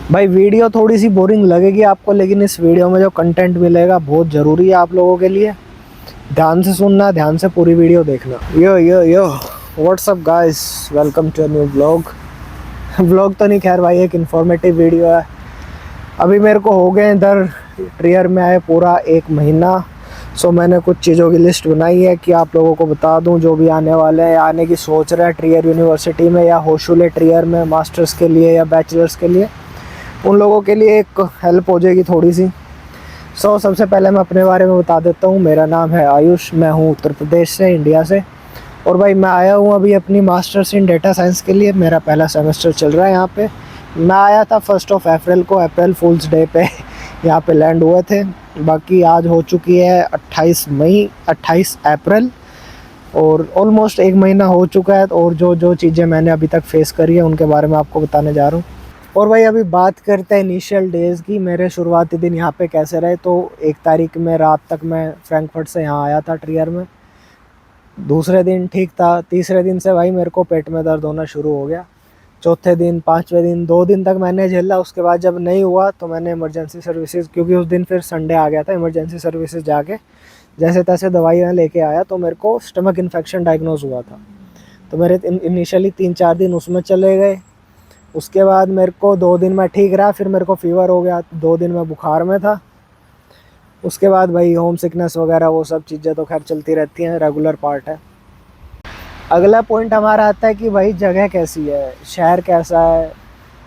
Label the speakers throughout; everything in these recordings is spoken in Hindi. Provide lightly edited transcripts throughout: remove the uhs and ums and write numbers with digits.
Speaker 1: भाई वीडियो थोड़ी सी बोरिंग लगेगी आपको, लेकिन इस वीडियो में जो कंटेंट मिलेगा बहुत ज़रूरी है आप लोगों के लिए। ध्यान से सुनना, ध्यान से पूरी वीडियो देखना। Yo what's up guys, welcome to a new blog. Blog तो नहीं, खैर भाई एक इन्फॉर्मेटिव वीडियो है। अभी मेरे को हो गए इधर ट्रियर में आए पूरा 1 महीना। सो मैंने कुछ चीज़ों की लिस्ट बनाई है कि आप लोगों को बता दूं, जो भी आने वाले हैं, आने की सोच रहे हैं ट्रियर यूनिवर्सिटी में या होशुले ट्रियर में मास्टर्स के लिए या बैचलर्स के लिए, उन लोगों के लिए एक हेल्प हो जाएगी थोड़ी सी। सबसे पहले मैं अपने बारे में बता देता हूँ। मेरा नाम है आयुष, मैं हूँ उत्तर प्रदेश से, इंडिया से। और भाई मैं आया हूँ अभी अपनी मास्टर्स इन डेटा साइंस के लिए। मेरा पहला सेमेस्टर चल रहा है यहाँ पे। मैं आया था 1 अप्रैल को, अप्रैल फूल्स डे पे यहाँ पे लैंड हुए थे। बाकी आज हो चुकी है 28 मई, 28 अप्रैल, और ऑलमोस्ट 1 महीना हो चुका है। और जो जो चीज़ें मैंने अभी तक फेस करी है उनके बारे में आपको बताने जा रहा हूँ। और भाई अभी बात करते हैं इनिशियल डेज़ की, मेरे शुरुआती दिन यहाँ पे कैसे रहे। तो 1 तारीख में रात तक मैं फ्रैंकफर्ट से यहाँ आया था ट्रियर में। दूसरे दिन ठीक था, तीसरे दिन से भाई मेरे को पेट में दर्द होना शुरू हो गया। चौथे दिन, 5वें दिन, 2 दिन तक मैंने झेला। उसके बाद जब नहीं हुआ तो मैंने इमरजेंसी सर्विसेज, क्योंकि उस दिन फिर संडे आ गया था, इमरजेंसी सर्विसेज जाके जैसे तैसे दवाइयाँ लेके आया। तो मेरे को स्टमक इन्फेक्शन डायग्नोज हुआ था। तो मेरे इनिशियली 3-4 दिन उसमें चले गए। उसके बाद मेरे को 2 दिन में ठीक रहा, फिर मेरे को फीवर हो गया, 2 दिन में बुखार में था। उसके बाद भाई होम सिकनेस वगैरह वो सब चीज़ें तो खैर चलती रहती हैं, रेगुलर पार्ट है। अगला पॉइंट हमारा आता है कि भाई जगह कैसी है, शहर कैसा है।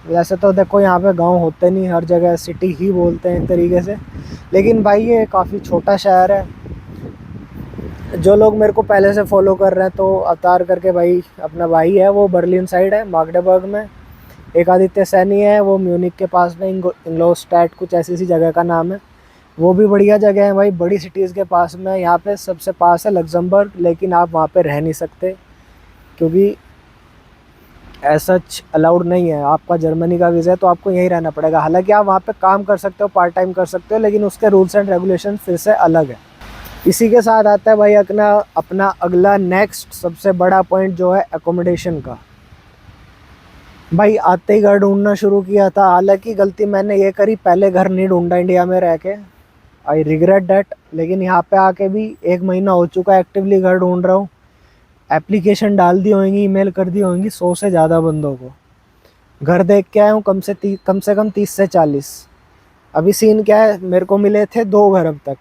Speaker 1: वैसे तो देखो यहाँ पे गांव होते नहीं, हर जगह सिटी ही बोलते हैं एक तरीके से। लेकिन भाई ये काफ़ी छोटा शहर है। जो लोग मेरे को पहले से फॉलो कर रहे हैं तो अवतार करके भाई अपना भाई है, वो बर्लिन साइड है, मागडेबर्ग में। एक आदित्य सैनी है, वो म्यूनिक के पास में, इंग्लोस्टैट कुछ ऐसी सी जगह का नाम है। वो भी बढ़िया जगह है भाई, बड़ी सिटीज़ के पास में। यहाँ पे सबसे पास है लग्जमबर्ग, लेकिन आप वहाँ पे रह नहीं सकते क्योंकि ऐसा अलाउड नहीं है। आपका जर्मनी का वीज़ा है तो आपको यहीं रहना पड़ेगा। हालांकि आप वहाँ पे काम कर सकते हो, पार्ट टाइम कर सकते हो, लेकिन उसके रूल्स एंड रेगुलेशन फिर से अलग है। इसी के साथ आता है भाई अपना अगला नेक्स्ट सबसे बड़ा पॉइंट, जो है एकोमोडेशन का। भाई आते ही घर ढूंढना शुरू किया था। हालांकि गलती मैंने ये करी, पहले घर नहीं ढूंढा इंडिया में रह के, आई रिग्रेट डैट। लेकिन यहाँ पे आके भी 1 महीना हो चुका है, एक्टिवली घर ढूंढ रहा हूँ। एप्लीकेशन डाल दी होंगी, ईमेल कर दी होंगी 100 से ज़्यादा बंदों को। घर देख के आया हूँ कम से कम 30 से 40। अभी सीन क्या है, मेरे को मिले थे 2 घर अब तक।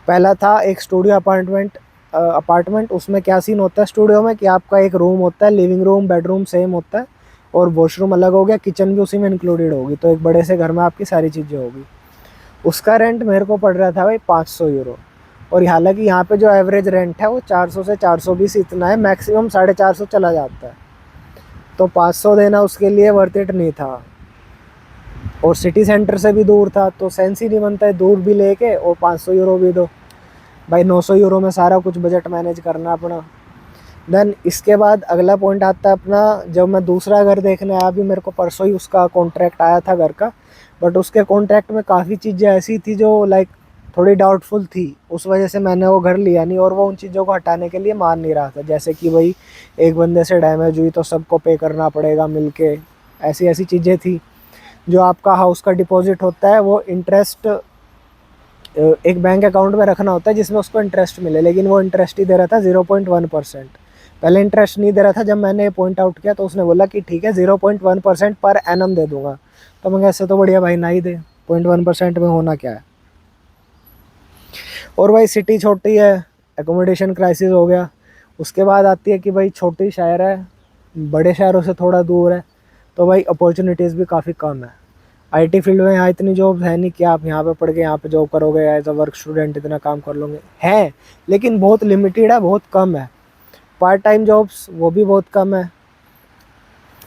Speaker 1: पहला था एक स्टूडियो अपार्टमेंट। उसमें क्या सीन होता है स्टूडियो में कि आपका एक रूम होता है, लिविंग रूम बेडरूम सेम होता है, और वॉशरूम अलग हो गया, किचन भी उसी में इंक्लूडेड होगी। तो एक बड़े से घर में आपकी सारी चीज़ें होगी। उसका रेंट मेरे को पड़ रहा था भाई 500 यूरो। और हालांकि यहाँ पे जो एवरेज रेंट है वो 400 से 420 इतना है, मैक्सिमम 450 चला जाता है। तो 500 देना उसके लिए वर्थ इट नहीं था। और सिटी सेंटर से भी दूर था, तो सेंस ही नहीं बनता है दूर भी लेके और 500 यूरो भी दो। भाई 900 यूरो में सारा कुछ बजट मैनेज करना अपना। देन इसके बाद अगला पॉइंट आता है अपना, जब मैं दूसरा घर देखने आया, अभी मेरे को परसों ही उसका कॉन्ट्रैक्ट आया था घर का। बट उसके कॉन्ट्रैक्ट में काफ़ी चीज़ें ऐसी थी जो लाइक थोड़ी डाउटफुल थी। उस वजह से मैंने वो घर लिया नहीं, और वो उन चीज़ों को हटाने के लिए मान नहीं रहा था। जैसे कि भाई एक बंदे से डैमेज हुई तो सबको पे करना पड़ेगा मिलके, ऐसी ऐसी चीज़ें थी। जो आपका हाउस का डिपॉजिट होता है वो इंटरेस्ट एक बैंक अकाउंट में रखना होता है जिसमें उसको इंटरेस्ट मिले, लेकिन वो इंटरेस्ट ही दे रहा था 0.1%। पहले इंटरेस्ट नहीं दे रहा था। जब मैंने ये पॉइंट आउट किया तो उसने बोला कि ठीक है 0.1% पर एनम दे दूंगा। तो मैं ऐसे तो बढ़िया भाई ना ही दे, 0.1% में होना क्या है। और भाई सिटी छोटी है, एकोमोडेशन क्राइसिस हो गया। उसके बाद आती है कि भाई छोटी शहर है, बड़े शहरों से थोड़ा दूर है, तो भाई अपॉर्चुनिटीज़ भी काफ़ी कम है। आईटी फील्ड में यहाँ इतनी जॉब है नहीं कि आप यहाँ पे पढ़ के यहाँ पे जॉब करोगे, एज अ वर्क स्टूडेंट इतना काम कर लोगे। है लेकिन बहुत लिमिटेड है, बहुत कम है। पार्ट टाइम जॉब्स वो भी बहुत कम है।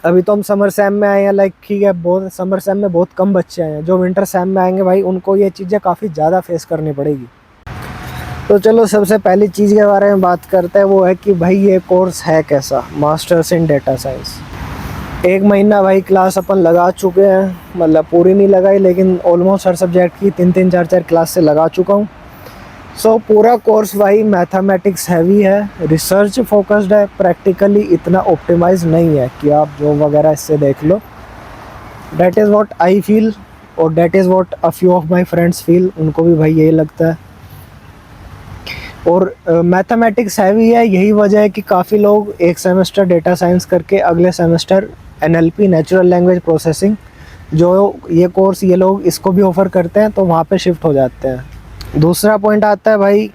Speaker 1: अभी तो हम समर सैम में आए हैं, लाइक ठीक है, बहुत समर सैम में बहुत कम बच्चे आए हैं। जो विंटर सैम में आएंगे भाई उनको ये चीज़ें काफ़ी ज़्यादा फेस करनी पड़ेगी। तो चलो सबसे पहली चीज़ के बारे में बात करते हैं, वो है कि भाई ये कोर्स है कैसा, मास्टर्स इन डेटा साइंस। 1 महीना भाई क्लास अपन लगा चुके हैं, मतलब पूरी नहीं लगाई लेकिन ऑलमोस्ट हर सब्जेक्ट की 3-3 4-4 क्लास से लगा चुका हूँ। सो पूरा कोर्स भाई मैथमेटिक्स हैवी है, रिसर्च फोकस्ड है, प्रैक्टिकली इतना ऑप्टिमाइज नहीं है कि आप जॉब वगैरह इससे देख लो। That is what I feel और that is what a few of my friends feel, उनको भी भाई यही लगता है। और मैथमेटिक्स हैवी है, यही वजह है कि काफ़ी लोग एक सेमेस्टर डेटा साइंस करके अगले semester NLP natural language processing जो ये कोर्स ये लोग इसको भी ऑफ़र करते हैं तो वहाँ पे शिफ्ट हो जाते हैं। दूसरा पॉइंट आता है भाई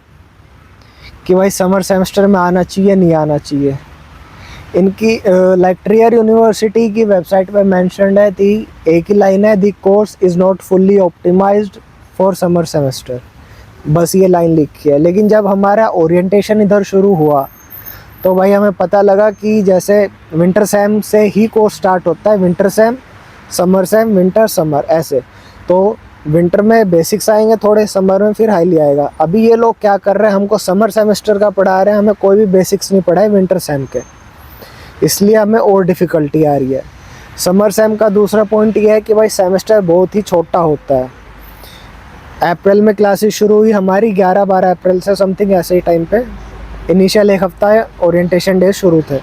Speaker 1: कि भाई समर सेमेस्टर में आना चाहिए नहीं आना चाहिए। इनकी लाइक ट्रियर यूनिवर्सिटी की वेबसाइट पे मेंशन्ड है थी, एक ही लाइन है, the course is not fully optimised for summer semester, बस ये लाइन लिखी है। लेकिन जब हमारा ओरिएंटेशन इधर शुरू हुआ तो भाई हमें पता लगा कि जैसे विंटर सेम से ही कोर्स स्टार्ट होता है, winter same, summer same, winter, summer, ऐसे। तो विंटर में बेसिक्स आएंगे थोड़े, समर में फिर हाईली आएगा। अभी ये लोग क्या कर रहे हैं, हमको समर सेमेस्टर का पढ़ा रहे हैं, हमें कोई भी बेसिक्स नहीं पढ़ाए विंटर सेम के, इसलिए हमें और डिफ़िकल्टी आ रही है। समर सेम का दूसरा पॉइंट ये है कि भाई सेमेस्टर बहुत ही छोटा होता है। अप्रैल में क्लासेस शुरू हुई हमारी 11-12 अप्रैल से समथिंग ऐसे ही टाइम पे, इनिशियल एक हफ़्ता है ओरिएंटेशन डे शुरू थे।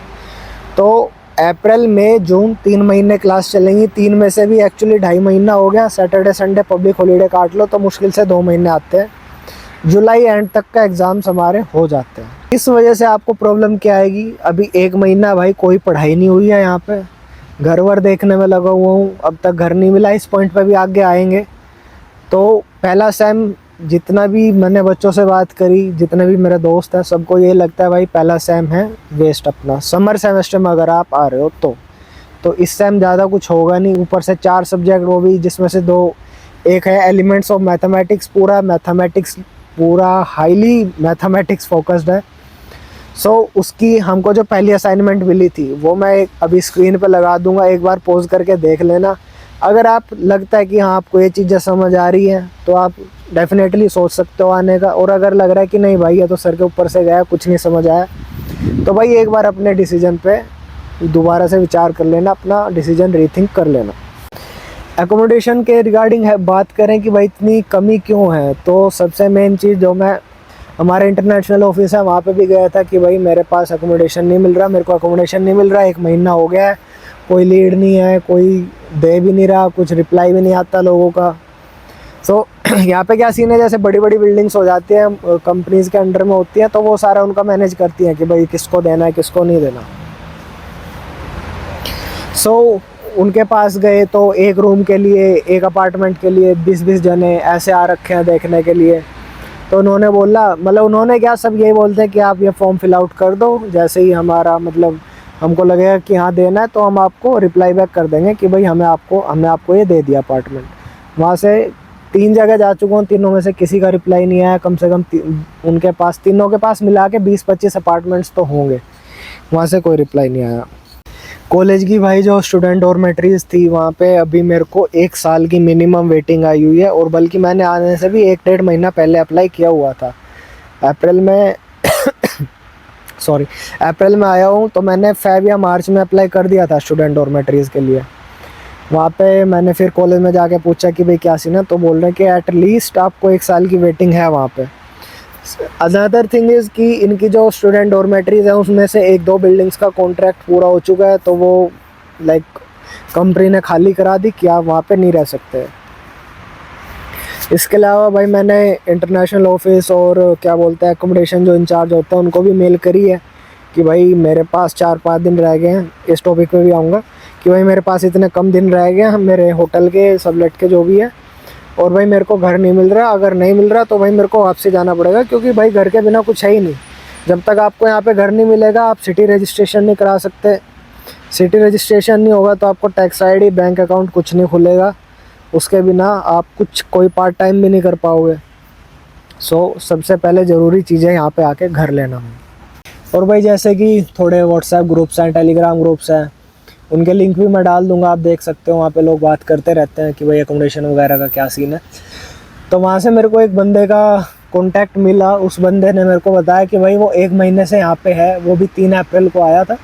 Speaker 1: तो अप्रैल मई जून 3 महीने क्लास चलेंगी, 3 में से भी एक्चुअली 2.5 महीना हो गया, सैटरडे संडे पब्लिक हॉलीडे काट लो तो मुश्किल से 2 महीने आते हैं। जुलाई एंड तक का एग्ज़ाम्स हमारे हो जाते हैं। इस वजह से आपको प्रॉब्लम क्या आएगी, अभी 1 महीना भाई कोई पढ़ाई नहीं हुई है यहाँ पे, घर वर देखने में लगा हुआ हूँ, अब तक घर नहीं मिला। इस पॉइंट पे भी आगे आएंगे। तो पहला सेम जितना भी मैंने बच्चों से बात करी, जितने भी मेरे दोस्त हैं, सबको ये लगता है भाई पहला सेम है वेस्ट अपना। समर सेमेस्टर में अगर आप आ रहे हो तो इस सेम ज़्यादा कुछ होगा नहीं। ऊपर से 4 सब्जेक्ट, वो भी जिसमें से 2, एक है एलिमेंट्स ऑफ मैथमेटिक्स, पूरा हाईली मैथमेटिक्स फोकस्ड है। सो उसकी हमको जो पहली असाइनमेंट मिली थी वो मैं अभी स्क्रीन पे लगा दूंगा, एक बार पॉज करके देख लेना। अगर आप लगता है कि हाँ आपको ये चीज़ें समझ आ रही हैं तो आप डेफिनेटली सोच सकते हो आने का। और अगर लग रहा है कि नहीं भाई ये तो सर के ऊपर से गया, कुछ नहीं समझ आया, तो भाई एक बार अपने डिसीजन पे दोबारा से विचार कर लेना, अपना डिसीजन रीथिंक कर लेना। एकोमोडेशन के रिगार्डिंग बात करें कि भाई इतनी कमी क्यों है, तो सबसे मेन चीज़ जो मैं हमारे इंटरनेशनल ऑफिस है वहाँ पे भी गया था कि भाई मेरे पास एकोमोडेशन नहीं मिल रहा, मेरे को एकोमोडेशन नहीं मिल रहा, 1 महीना हो गया है, कोई लीड नहीं है, कोई दे भी नहीं रहा, कुछ रिप्लाई भी नहीं आता लोगों का। सो यहाँ पे क्या सीन है, जैसे बड़ी बड़ी बिल्डिंग्स हो जाती हैं, कंपनीज़ के अंडर में होती हैं, तो वो सारा उनका मैनेज करती हैं कि भाई किसको देना है किसको नहीं देना। सो उनके पास गए तो एक रूम के लिए, एक अपार्टमेंट के लिए 20-20 जने ऐसे आ रखे हैं देखने के लिए। तो उन्होंने बोला, मतलब उन्होंने क्या, सब यही बोलते हैं कि आप ये फॉर्म फिल आउट कर दो, जैसे ही हमारा मतलब हमको लगेगा कि हाँ देना है तो हम आपको रिप्लाई बैक कर देंगे कि भाई हमने आपको ये दे दिया अपार्टमेंट। वहाँ से 3 जगह जा चुका हूँ, तीनों में से किसी का रिप्लाई नहीं आया। कम से कम उनके पास, तीनों के पास मिला के 20-25 अपार्टमेंट्स तो होंगे, वहाँ से कोई रिप्लाई नहीं आया। कॉलेज की भाई जो स्टूडेंट डॉर्मेटरीज थी वहाँ पे अभी मेरे को 1 साल की मिनिमम वेटिंग आई हुई है, और बल्कि मैंने आने से भी 1-1.5 महीना पहले अप्लाई किया हुआ था। अप्रैल में अप्रैल में आया हूँ, तो मैंने फेब या मार्च में अप्लाई कर दिया था स्टूडेंट डॉर्मेटरीज़ के लिए। वहाँ पे मैंने फिर कॉलेज में जाके पूछा कि भाई क्या सीन है, तो बोल रहे हैं कि एटलीस्ट आपको 1 साल की वेटिंग है वहाँ पे। अनदर थिंग इज़ कि इनकी जो स्टूडेंट डॉर्मेटरीज़ हैं उसमें से 1-2 बिल्डिंग्स का कॉन्ट्रैक्ट पूरा हो चुका है, तो वो लाइक कंपनी ने खाली करा दी कि आप वहाँ पे नहीं रह सकते। इसके अलावा भाई मैंने इंटरनेशनल ऑफिस और क्या बोलते हैं एकोमोडेशन जो इंचार्ज होता है उनको भी मेल करी है कि भाई मेरे पास 4-5 दिन रह गए हैं, इस टॉपिक पे भी आऊँगा कि भाई मेरे पास इतने कम दिन रह गए हैं मेरे होटल के, सबलेट के जो भी है, और भाई मेरे को घर नहीं मिल रहा। अगर नहीं मिल रहा तो भाई मेरे को वापसी जाना पड़ेगा, क्योंकि भाई घर के बिना कुछ है ही नहीं। जब तक आपको यहाँ पे घर नहीं मिलेगा आप सिटी रजिस्ट्रेशन नहीं करा सकते। सिटी रजिस्ट्रेशन नहीं होगा तो आपको टैक्स आईडी, बैंक अकाउंट कुछ नहीं खुलेगा, उसके बिना आप कोई पार्ट टाइम भी नहीं कर पाओगे। सो सबसे पहले ज़रूरी चीज़ है यहाँ पे आके घर लेना। और भाई जैसे कि थोड़े व्हाट्सएप ग्रुप्स हैं, टेलीग्राम ग्रुप्स हैं, उनके लिंक भी मैं डाल दूंगा, आप देख सकते हो। वहाँ पे लोग बात करते रहते हैं कि भाई एकोमोडेशन वगैरह का क्या सीन है। तो वहाँ से मेरे को एक बंदे का कॉन्टैक्ट मिला, उस बंदे ने मेरे को बताया कि भाई वो 1 महीने से यहाँ पे है, वो भी 3 अप्रैल को आया था,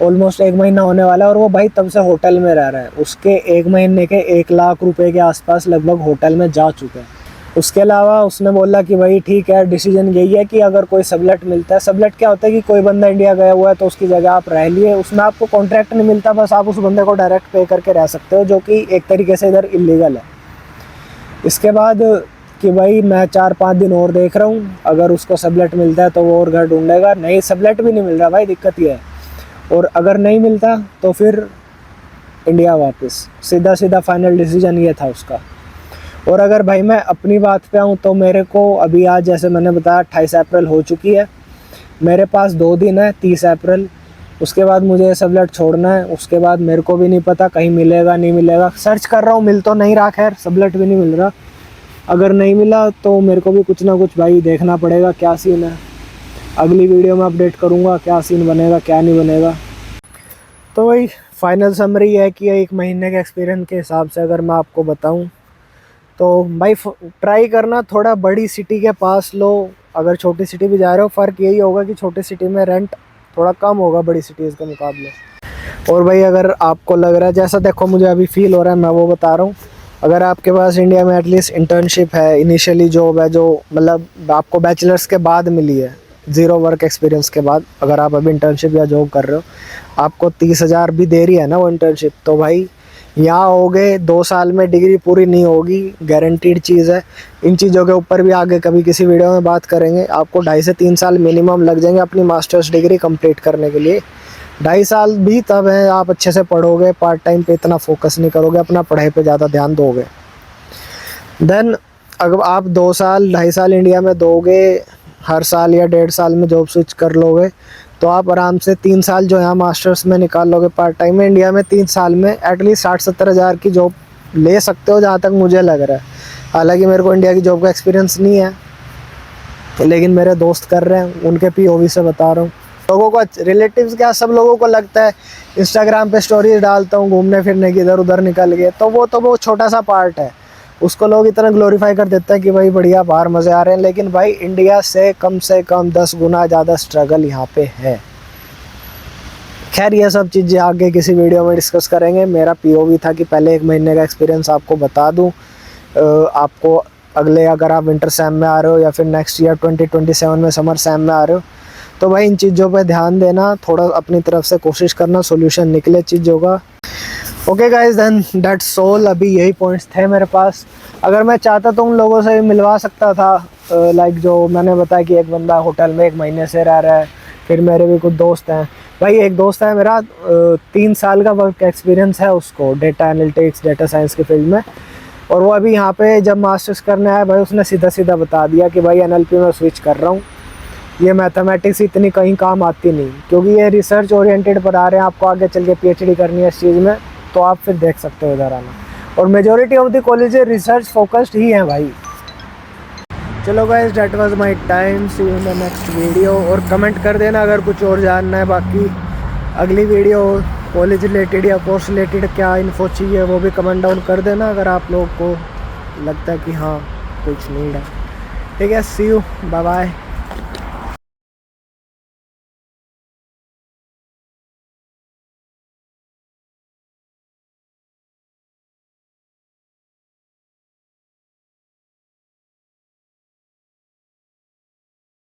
Speaker 1: ऑलमोस्ट 1 महीना होने वाला है, और वो भाई तब से होटल में रह रहा है। उसके 1 महीने के 1 लाख रुपए के आसपास लगभग होटल में जा चुके हैं। उसके अलावा उसने बोला कि भाई ठीक है, डिसीजन यही है कि अगर कोई सबलेट मिलता है, सबलेट क्या होता है कि कोई बंदा इंडिया गया हुआ है तो उसकी जगह आप रह लिए, उसमें आपको कॉन्ट्रैक्ट नहीं मिलता, बस आप उस बंदे को डायरेक्ट पे करके रह सकते हो, जो कि एक तरीके से इधर इलीगल है। इसके बाद कि भाई मैं 4-5 दिन और देख रहा हूँ, अगर उसको सबलेट मिलता है तो वो और घर ढूंढेगा, नहीं सबलेट भी नहीं मिल रहा भाई, दिक्कत ये है। और अगर नहीं मिलता तो फिर इंडिया वापस, सीधा सीधा फाइनल डिसीजन ये था उसका। और अगर भाई मैं अपनी बात पे आऊँ तो मेरे को अभी आज जैसे मैंने बताया 28 अप्रैल हो चुकी है, मेरे पास 2 दिन है, 30 अप्रैल, उसके बाद मुझे सबलेट छोड़ना है। उसके बाद मेरे को भी नहीं पता कहीं मिलेगा नहीं मिलेगा, सर्च कर रहा हूँ, मिल तो नहीं रहा, खैर सबलेट भी नहीं मिल रहा। अगर नहीं मिला तो मेरे को भी कुछ ना कुछ भाई देखना पड़ेगा क्या सीन है, अगली वीडियो में अपडेट करूँगा क्या सीन बनेगा क्या नहीं बनेगा। तो वही फाइनल समरी है कि 1 महीने के एक्सपीरियंस के हिसाब से अगर मैं आपको बताऊँ तो भाई ट्राई करना थोड़ा बड़ी सिटी के पास लो। अगर छोटी सिटी भी जा रहे हो, फ़र्क यही होगा कि छोटी सिटी में रेंट थोड़ा कम होगा बड़ी सिटीज़ के मुकाबले। और भाई अगर आपको लग रहा है, जैसा देखो मुझे अभी फील हो रहा है, मैं वो बता रहा हूँ, अगर आपके पास इंडिया में एटलीस्ट इंटर्नशिप है, इनिशियली जॉब है, जो मतलब आपको बैचलर्स के बाद मिली है, 0 वर्क एक्सपीरियंस के बाद, अगर आप अभी इंटर्नशिप या जॉब कर रहे हो, आपको 30,000 भी दे रही है ना वो इंटर्नशिप, तो भाई यहाँ हो गए 2 साल में डिग्री पूरी नहीं होगी, गारंटीड चीज़ है। इन चीज़ों के ऊपर भी आगे कभी किसी वीडियो में बात करेंगे। आपको 2.5 से 3 साल मिनिमम लग जाएंगे अपनी मास्टर्स डिग्री कंप्लीट करने के लिए। 2.5 साल भी तब है आप अच्छे से पढ़ोगे, पार्ट टाइम पे इतना फोकस नहीं करोगे, अपना पढ़ाई पे ज़्यादा ध्यान दोगे। देन अगर आप 2 साल 2.5 साल इंडिया में दोगे, हर साल या 1.5 साल में जॉब स्विच कर लोगे, तो आप आराम से 3 साल जो यहाँ मास्टर्स में निकाल लोगे पार्ट टाइम में। इंडिया में 3 साल में एटलीस्ट 60-70 हज़ार की जॉब ले सकते हो, जहाँ तक मुझे लग रहा है। हालांकि मेरे को इंडिया की जॉब का एक्सपीरियंस नहीं है, लेकिन मेरे दोस्त कर रहे हैं, उनके POV से बता रहा हूँ। लोगों को, रिलेटिव्स क्या, सब लोगों को लगता है इंस्टाग्राम पे स्टोरीज डालता हूँ घूमने फिरने की, इधर उधर निकल गए, तो वो छोटा सा पार्ट है, उसको लोग इतना ग्लोरीफाई कर देते हैं कि भाई बढ़िया बाहर मज़े आ रहे हैं। लेकिन भाई इंडिया से कम 10 गुना ज़्यादा स्ट्रगल यहाँ पे है। खैर ये सब चीज़ें आगे किसी वीडियो में डिस्कस करेंगे। मेरा POV था कि पहले 1 महीने का एक्सपीरियंस आपको बता दूँ। आपको अगले, अगर आप विंटर सैम में आ रहे हो या फिर नेक्स्ट ईयर 2027 में समर सैम में आ रहे हो, तो भाई इन चीज़ों पे ध्यान देना, थोड़ा अपनी तरफ से कोशिश करना सोल्यूशन निकले चीज़ों का। Okay guys, then that's all. अभी यही पॉइंट्स थे मेरे पास। अगर मैं चाहता तो उन लोगों से मिलवा सकता था, लाइक जो मैंने बताया कि एक बंदा होटल में 1 महीने से रह रहा है, फिर मेरे भी कुछ दोस्त हैं। भाई एक दोस्त है मेरा, 3 साल का वर्क एक्सपीरियंस है उसको, डेटा एनालिटिक्स डेटा साइंस के फील्ड में, और वो अभी यहाँ पे जब मास्टर्स करने आया भाई उसने सीधा सीधा बता दिया कि भाई NLP में स्विच कर रहा हूँ, ये मैथमेटिक्स इतनी कहीं काम आती नहीं, क्योंकि ये रिसर्च ओरिएंटेड पर आ रहे हैं, आपको आगे चल के PhD करनी है इस चीज़ में, तो आप फिर देख सकते हो इधर आना। और majority of the college research focused ही हैं भाई। चलो guys, that was my time, see you in the next video. और कमेंट कर देना अगर कुछ और जानना है, बाकी अगली वीडियो कॉलेज रिलेटेड या कोर्स रिलेटेड क्या इन्फो चाहिए वो भी कमेंट डाउन कर देना, अगर आप लोग को लगता है कि हाँ कुछ नीड है। ठीक है, सी यू, बाय बाय।